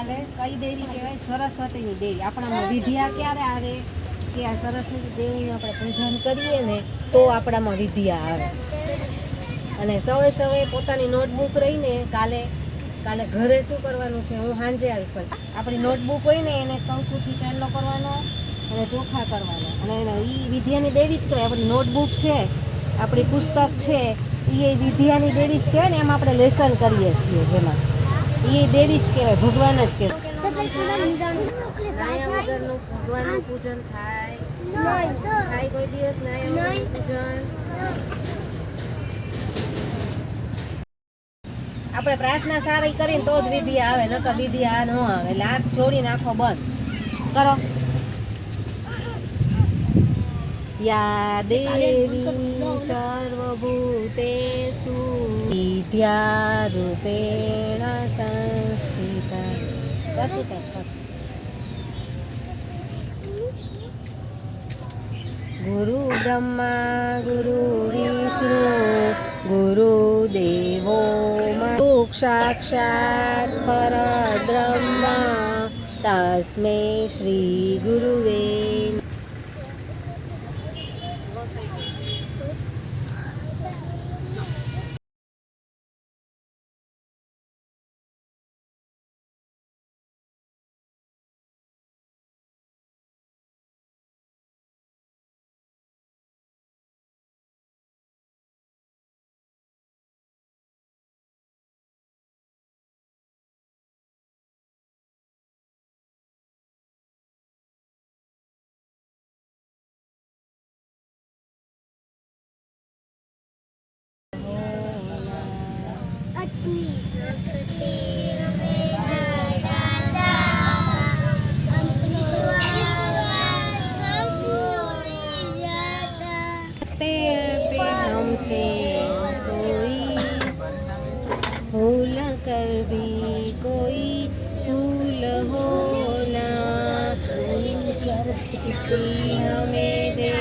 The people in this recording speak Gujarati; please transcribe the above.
એટલે કઈ દેવી કહેવાય? સરસ્વતીની દેવી. આપણામાં વિદ્યા ક્યારે આવે કે આ સરસ્વતી દેવીનું આપણે પૂજન કરીએ ને તો આપણામાં વિદ્યા આવે. અને સૌએ પોતાની નોટબુક રહીને કાલે ઘરે શું કરવાનું છે, હું સાંજે આવીશ, પણ આપણી નોટબુક હોય ને એને કંકુથી ચાંદલો કરવાનો અને ચોખા કરવાના. અને એ વિદ્યાની દેવી જ કહેવાય. આપણી નોટબુક છે, આપણી પુસ્તક છે, એ વિદ્યાની દેવી જ કહેવાય ને. એમાં આપણે લેસન કરીએ છીએ, જેમાં એ દેવી જ કહેવાય, ભગવાન જ કહેવાય. નાયા વગરનું ભગવાનનું પૂજન થાય કોઈ દિવસ નાયા વગરનું પૂજન? આપણે પ્રાર્થના સારી કરીને તો જ વિધિયા આવે, નકર વિધિયા ન આવે. એટલે હાથ જોડી નાખો, બંધ કરો. યા દેવી સર્વભૂતેષુ વિદ્યા રૂપેણ સંસ્થિતા. ગુરુ બ્રહ્મા ગુરુ વિષ્ણુ ગુરુ દેવો સાક્ષાત પરબ્રહ્મ તસ્મૈ શ્રી ગુરુવે. हमसे कोई भूल कर भी कोई भूल हो ना, हमें दे